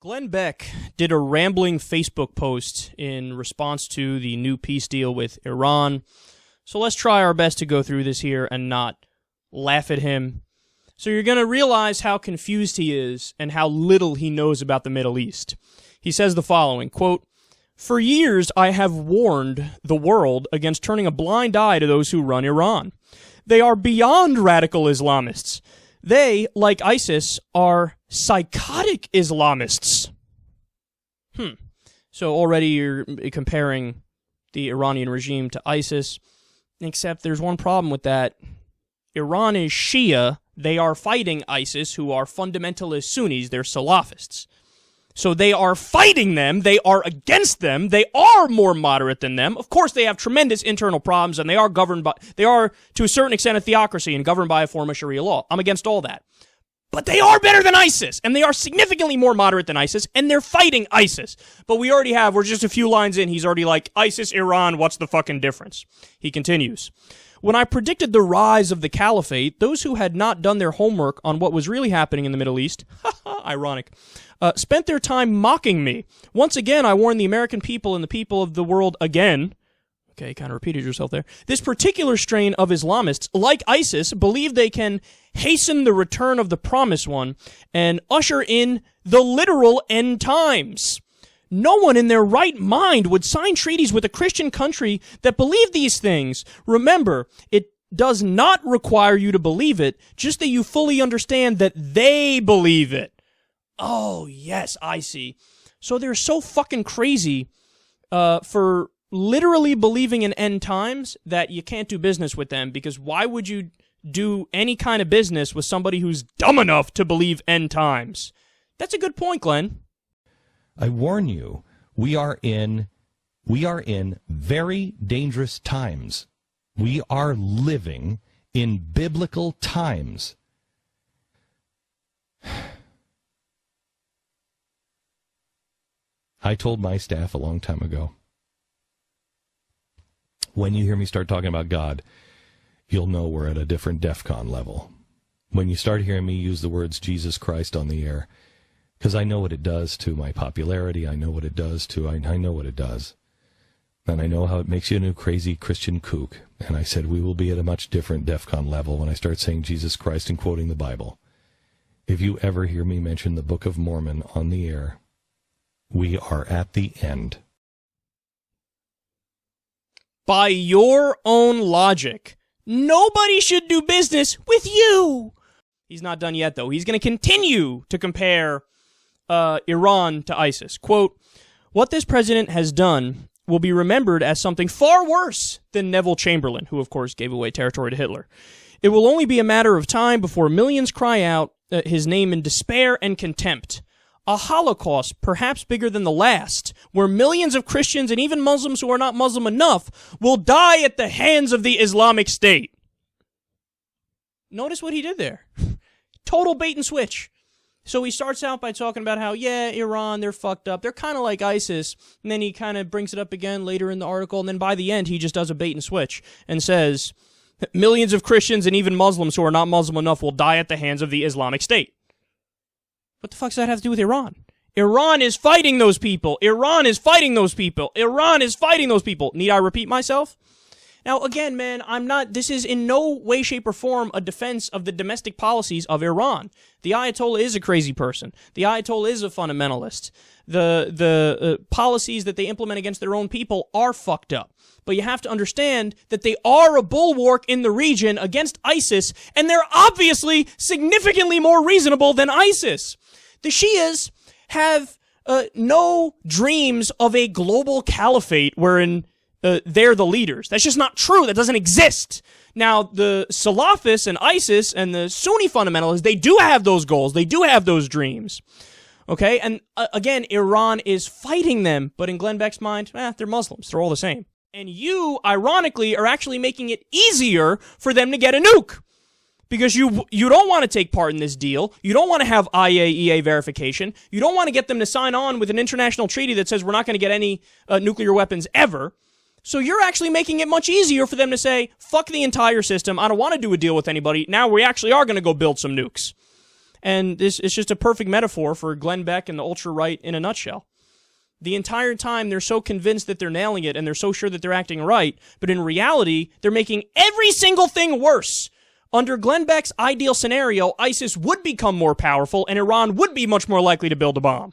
Glenn Beck did a rambling Facebook post in response to the new peace deal with Iran. So let's try our best to go through this here and not laugh at him. So you're going to realize how confused he is and how little he knows about the Middle East. He says the following, quote, "For years I have warned the world against turning a blind eye to those who run Iran. They are beyond radical Islamists. They, like ISIS, are psychotic Islamists." So already you're comparing the Iranian regime to ISIS, except there's one problem with that. Iran is Shia. They are fighting ISIS, who are fundamentalist Sunnis. They're Salafists. So they are fighting them. They are against them. They are more moderate than them. Of course, they have tremendous internal problems, and they are governed by, they are, to a certain extent, a theocracy and governed by a form of Sharia law. I'm against all that. But they are better than ISIS, and they are significantly more moderate than ISIS, and they're fighting ISIS. But we're just a few lines in, he's already like, ISIS, Iran, what's the fucking difference? He continues. "When I predicted the rise of the caliphate, those who had not done their homework on what was really happening in the Middle East," ironic, "spent their time mocking me. Once again, I warned the American people and the people of the world again." Okay, kind of repeated yourself there. "This particular strain of Islamists, like ISIS, believe they can hasten the return of the Promised One and usher in the literal end times. No one in their right mind would sign treaties with a Christian country that believed these things. Remember, it does not require you to believe it, just that you fully understand that they believe it." Oh, yes, I see. So they're so fucking crazy for literally believing in end times that you can't do business with them, because why would you do any kind of business with somebody who's dumb enough to believe end times? That's a good point, Glenn. I warn you, we are in very dangerous times. We are living in biblical times. I told my staff a long time ago, when you hear me start talking about God, you'll know we're at a different DEFCON level. When you start hearing me use the words Jesus Christ on the air, because I know what it does to my popularity, I know what it does to, I know what it does. And I know how it makes you a new crazy Christian kook. And I said we will be at a much different DEFCON level when I start saying Jesus Christ and quoting the Bible. If you ever hear me mention the Book of Mormon on the air, we are at the end. By your own logic, nobody should do business with you. He's not done yet, though. He's going to continue to compare Iran to ISIS. Quote, "What this president has done will be remembered as something far worse than Neville Chamberlain," who, of course, gave away territory to Hitler. "It will only be a matter of time before millions cry out his name in despair and contempt. A Holocaust, perhaps bigger than the last, where millions of Christians and even Muslims who are not Muslim enough will die at the hands of the Islamic State." Notice what he did there. Total bait and switch. So he starts out by talking about how, yeah, Iran, they're fucked up. They're kind of like ISIS. And then he kind of brings it up again later in the article. And then by the end, he just does a bait and switch and says, millions of Christians and even Muslims who are not Muslim enough will die at the hands of the Islamic State. What the fuck does that have to do with Iran? Iran is fighting those people. Iran is fighting those people. Iran is fighting those people. Need I repeat myself? Now, again, man, this is in no way, shape, or form a defense of the domestic policies of Iran. The Ayatollah is a crazy person. The Ayatollah is a fundamentalist. The policies that they implement against their own people are fucked up. But you have to understand that they are a bulwark in the region against ISIS, and they're obviously significantly more reasonable than ISIS. The Shias have no dreams of a global caliphate wherein they're the leaders. That's just not true. That doesn't exist. Now, the Salafists and ISIS and the Sunni fundamentalists, they do have those goals. They do have those dreams. Okay? And again, Iran is fighting them, but in Glenn Beck's mind, they're Muslims. They're all the same. And you, ironically, are actually making it easier for them to get a nuke. Because you don't want to take part in this deal. You don't want to have IAEA verification. You don't want to get them to sign on with an international treaty that says we're not going to get any nuclear weapons ever. So you're actually making it much easier for them to say, fuck the entire system. I don't want to do a deal with anybody. Now we actually are going to go build some nukes. And this is just a perfect metaphor for Glenn Beck and the ultra-right in a nutshell. The entire time they're so convinced that they're nailing it and they're so sure that they're acting right, but in reality, they're making every single thing worse. Under Glenn Beck's ideal scenario, ISIS would become more powerful and Iran would be much more likely to build a bomb.